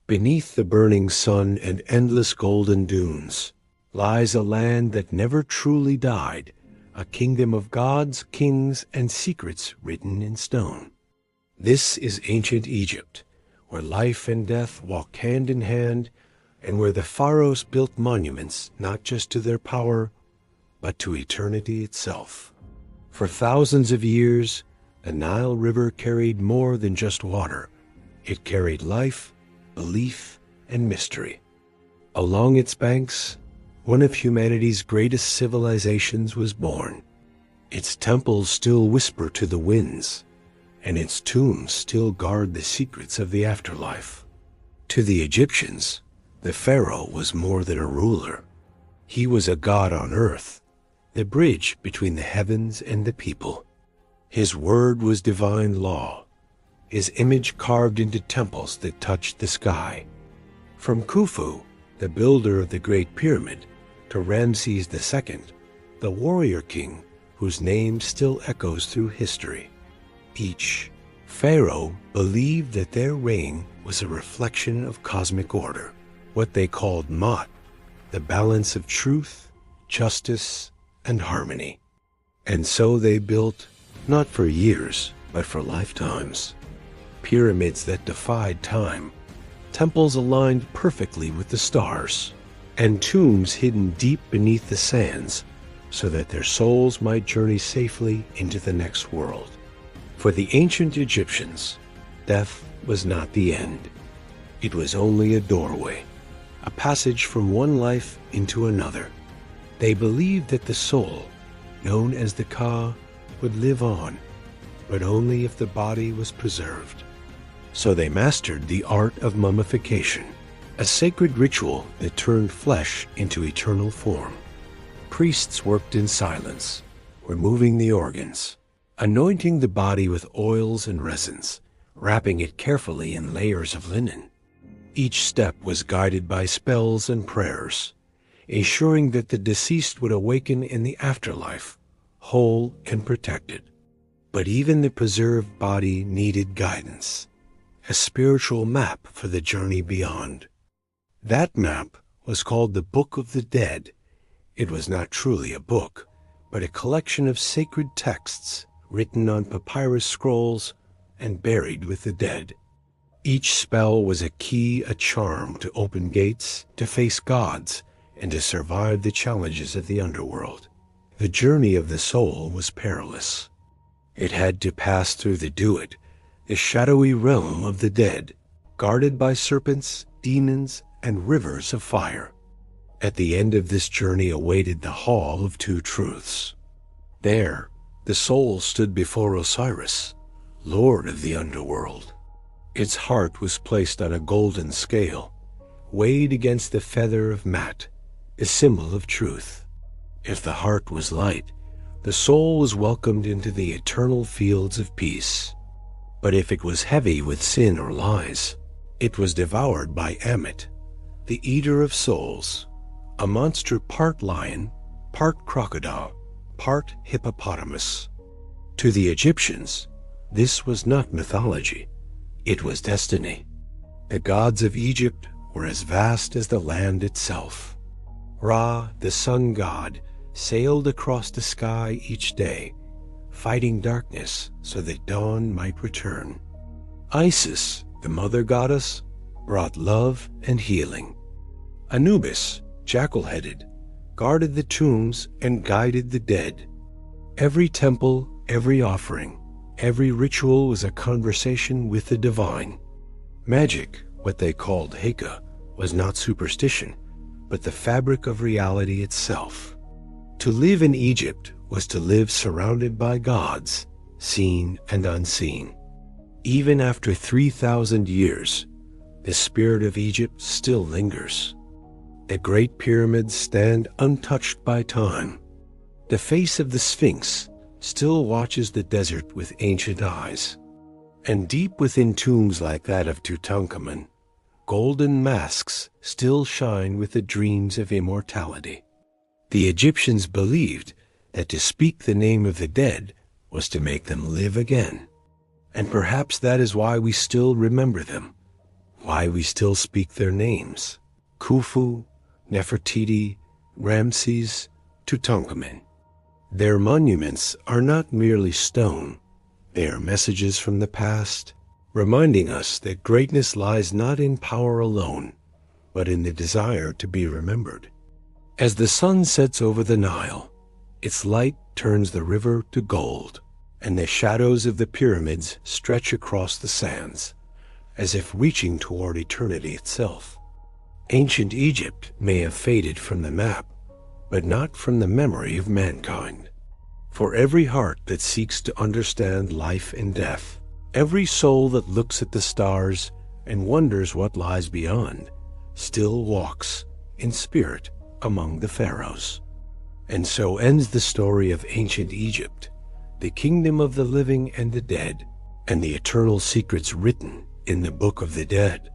Beneath the burning sun and endless golden dunes lies a land that never truly died, a kingdom of gods, kings, and secrets written in stone. This is ancient Egypt, where life and death walk hand in hand, and where the Pharaohs built monuments not just to their power, but to eternity itself. For thousands of years, the Nile River carried more than just water. It carried life, belief, and mystery. Along its banks, one of humanity's greatest civilizations was born. Its temples still whisper to the winds, and its tombs still guard the secrets of the afterlife. To the Egyptians, the pharaoh was more than a ruler. He was a god on earth, the bridge between the heavens and the people. His word was divine law, his image carved into temples that touched the sky. From Khufu, the builder of the Great Pyramid, to Ramses II, the warrior king whose name still echoes through history. Each pharaoh believed that their reign was a reflection of cosmic order, what they called Ma'at, the balance of truth, justice, and harmony. And so they built, not for years, but for lifetimes, pyramids that defied time, temples aligned perfectly with the stars, and tombs hidden deep beneath the sands so that their souls might journey safely into the next world. For the ancient Egyptians, death was not the end. It was only a doorway, a passage from one life into another. They believed that the soul, known as the Ka, would live on, but only if the body was preserved. So they mastered the art of mummification, a sacred ritual that turned flesh into eternal form. Priests worked in silence, removing the organs, anointing the body with oils and resins, wrapping it carefully in layers of linen. Each step was guided by spells and prayers, ensuring that the deceased would awaken in the afterlife, whole and protected. But even the preserved body needed guidance, a spiritual map for the journey beyond. That map was called the Book of the Dead. It was not truly a book, but a collection of sacred texts written on papyrus scrolls and buried with the dead. Each spell was a key, a charm to open gates, to face gods, and to survive the challenges of the underworld. The journey of the soul was perilous. It had to pass through the Duat, the shadowy realm of the dead, guarded by serpents, demons, and rivers of fire. At the end of this journey awaited the Hall of Two Truths. There, the soul stood before Osiris, lord of the underworld. Its heart was placed on a golden scale, weighed against the feather of Ma'at, a symbol of truth. If the heart was light, the soul was welcomed into the eternal fields of peace. But if it was heavy with sin or lies, it was devoured by Ammit, the eater of souls, a monster part lion, part crocodile, part hippopotamus. To the Egyptians, this was not mythology, it was destiny. The gods of Egypt were as vast as the land itself. Ra, the sun god, sailed across the sky each day, fighting darkness so that dawn might return. Isis, the mother goddess, brought love and healing. Anubis, jackal-headed, guarded the tombs and guided the dead. Every temple, every offering, every ritual was a conversation with the divine. Magic, what they called Heka, was not superstition, but the fabric of reality itself. To live in Egypt was to live surrounded by gods, seen and unseen. Even after 3,000 years, the spirit of Egypt still lingers. The Great Pyramids stand untouched by time. The face of the Sphinx still watches the desert with ancient eyes. And deep within tombs like that of Tutankhamun, golden masks still shine with the dreams of immortality. The Egyptians believed that to speak the name of the dead was to make them live again. And perhaps that is why we still remember them. why we still speak their names: Khufu, Nefertiti, Ramses, Tutankhamun. Their monuments are not merely stone. They are messages from the past, reminding us that greatness lies not in power alone, but in the desire to be remembered. As the sun sets over the Nile, its light turns the river to gold, and the shadows of the pyramids stretch across the sands, as if reaching toward eternity itself. Ancient Egypt may have faded from the map, but not from the memory of mankind. For every heart that seeks to understand life and death, every soul that looks at the stars and wonders what lies beyond, still walks in spirit among the Pharaohs. And so ends the story of ancient Egypt, the kingdom of the living and the dead, and the eternal secrets written in the Book of the Dead.